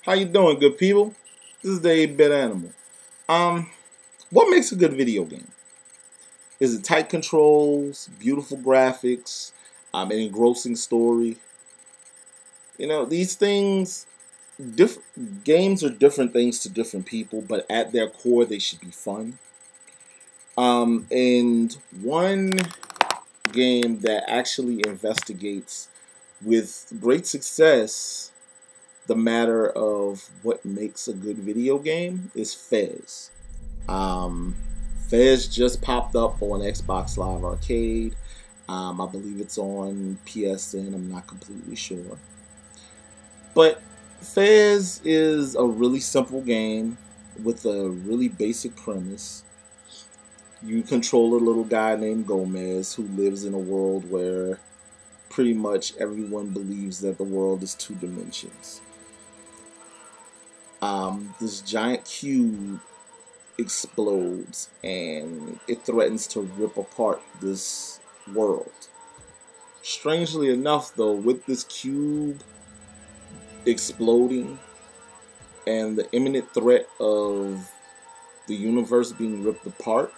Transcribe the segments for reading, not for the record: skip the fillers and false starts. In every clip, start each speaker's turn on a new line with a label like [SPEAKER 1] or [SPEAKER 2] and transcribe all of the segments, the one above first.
[SPEAKER 1] How you doing, good people? This is the 8-Bit Animal. What makes a good video game? Is it tight controls, beautiful graphics, an engrossing story? You know, these things, games are different things to different people, but at their core, they should be fun. And one game that actually investigates with great success the matter of what makes a good video game is Fez. Fez just popped up on Xbox Live Arcade. I believe it's on PSN. I'm not completely sure. But Fez is a really simple game with a really basic premise. You control a little guy named Gomez who lives in a world where pretty much everyone believes that the world is 2 dimensions. This giant cube explodes and it threatens to rip apart this world. Strangely enough, though, with this cube exploding and the imminent threat of the universe being ripped apart,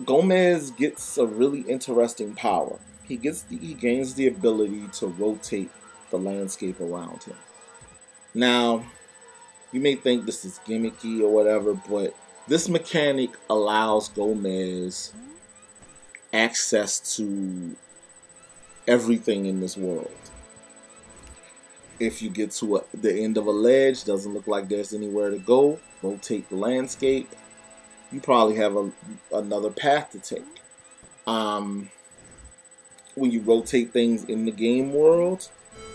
[SPEAKER 1] Gomez gets a really interesting power. He gains the ability to rotate the landscape around him. Now, you may think this is gimmicky or whatever, but this mechanic allows Gomez access to everything in this world. If you get to the end of a ledge, doesn't look like there's anywhere to go, rotate the landscape, you probably have another path to take. When you rotate things in the game world,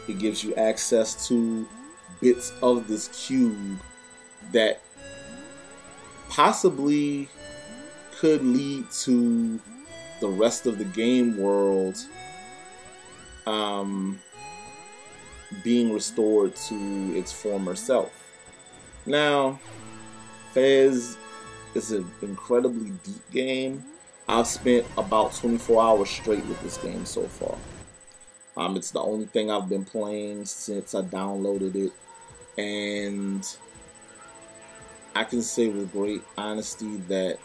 [SPEAKER 1] it gives you access to bits of this cube that possibly could lead to the rest of the game world being restored to its former self. Now, Fez is an incredibly deep game. I've spent about 24 hours straight with this game so far. It's the only thing I've been playing since I downloaded it, and I can say with great honesty that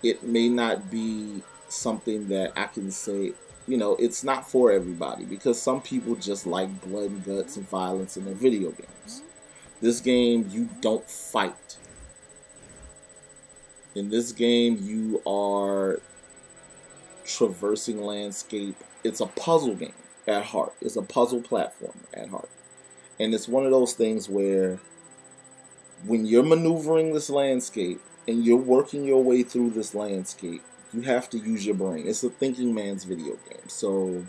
[SPEAKER 1] it may not be something that I can say, it's not for everybody, because some people just like blood and guts and violence in their video games. This game, you don't fight. In this game, you are traversing landscape. It's a puzzle game at heart. It's a puzzle platformer at heart. And it's one of those things where when you're maneuvering this landscape and you're working your way through this landscape, you have to use your brain. It's a thinking man's video game. So,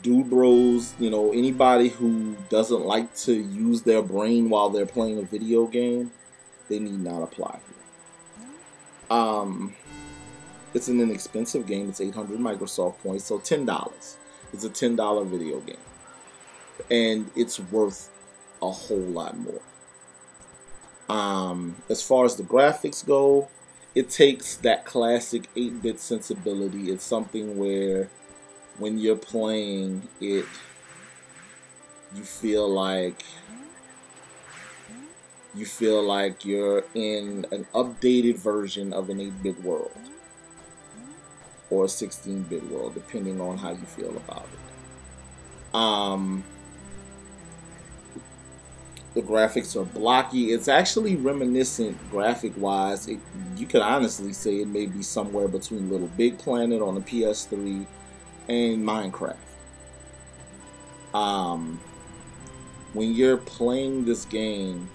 [SPEAKER 1] dude bros, anybody who doesn't like to use their brain while they're playing a video game, they need not apply here. It's an inexpensive game. It's 800 Microsoft points, so $10. It's a $10 video game. And it's worth a whole lot more. As far as the graphics go, it takes that classic 8-bit sensibility. It's something where when you're playing it, you feel like you're in an updated version of an 8-bit world or a 16-bit world, depending on how you feel about it. The graphics are blocky. It's actually reminiscent graphic-wise. You could honestly say it may be somewhere between Little Big Planet on the PS3 and Minecraft. When you're playing this game,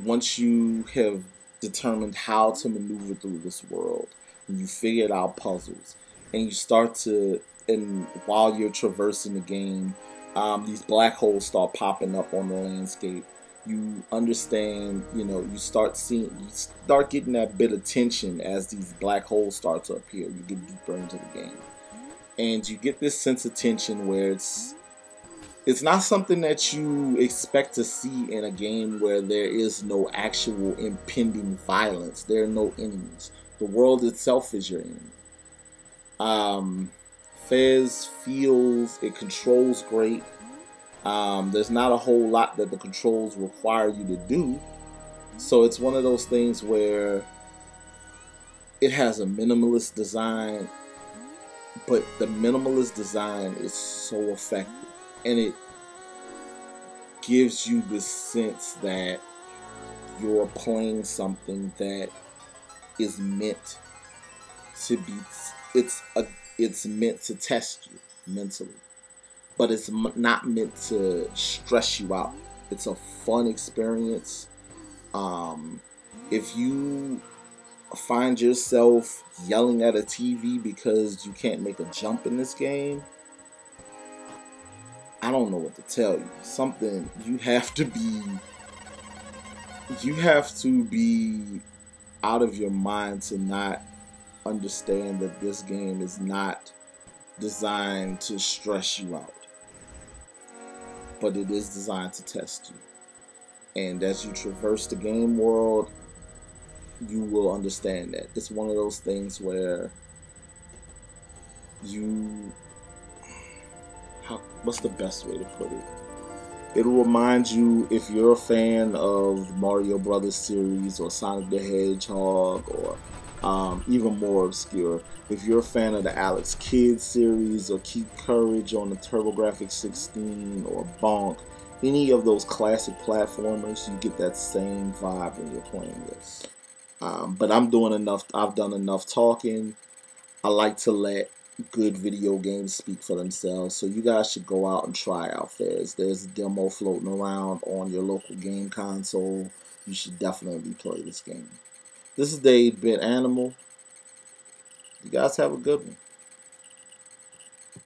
[SPEAKER 1] once you have determined how to maneuver through this world, and you figured out puzzles, and you start to, and while you're traversing the game, these black holes start popping up on the landscape. You understand, you start getting that bit of tension as these black holes start to appear. You get deeper into the game, and you get this sense of tension where it's not something that you expect to see in a game where there is no actual impending violence. There are no enemies. The world itself is your enemy. Fez feels, it controls great. There's not a whole lot that the controls require you to do. So it's one of those things where it has a minimalist design, but the minimalist design is so effective. And it gives you the sense that you're playing something that is meant to be, it's meant to test you mentally, but it's not meant to stress you out. It's a fun experience. If you find yourself yelling at a TV because you can't make a jump in this game, I don't know what to tell you. Something, you have to be out of your mind to not understand that this game is not designed to stress you out, but it is designed to test you. And as you traverse the game world, you will understand that. It's one of those things where what's the best way to put it? It'll remind you, if you're a fan of Mario Brothers series or Sonic the Hedgehog, or even more obscure, if you're a fan of the Alex Kidd series or Keep Courage on the TurboGrafx 16 or Bonk, any of those classic platformers, you get that same vibe when you're playing this. But I've done enough talking. I like to let good video games speak for themselves, so you guys should go out and try out Fez. There's a demo floating around on your local game console. You should definitely play this game. This is the 8-Bit Animal. You guys have a good one.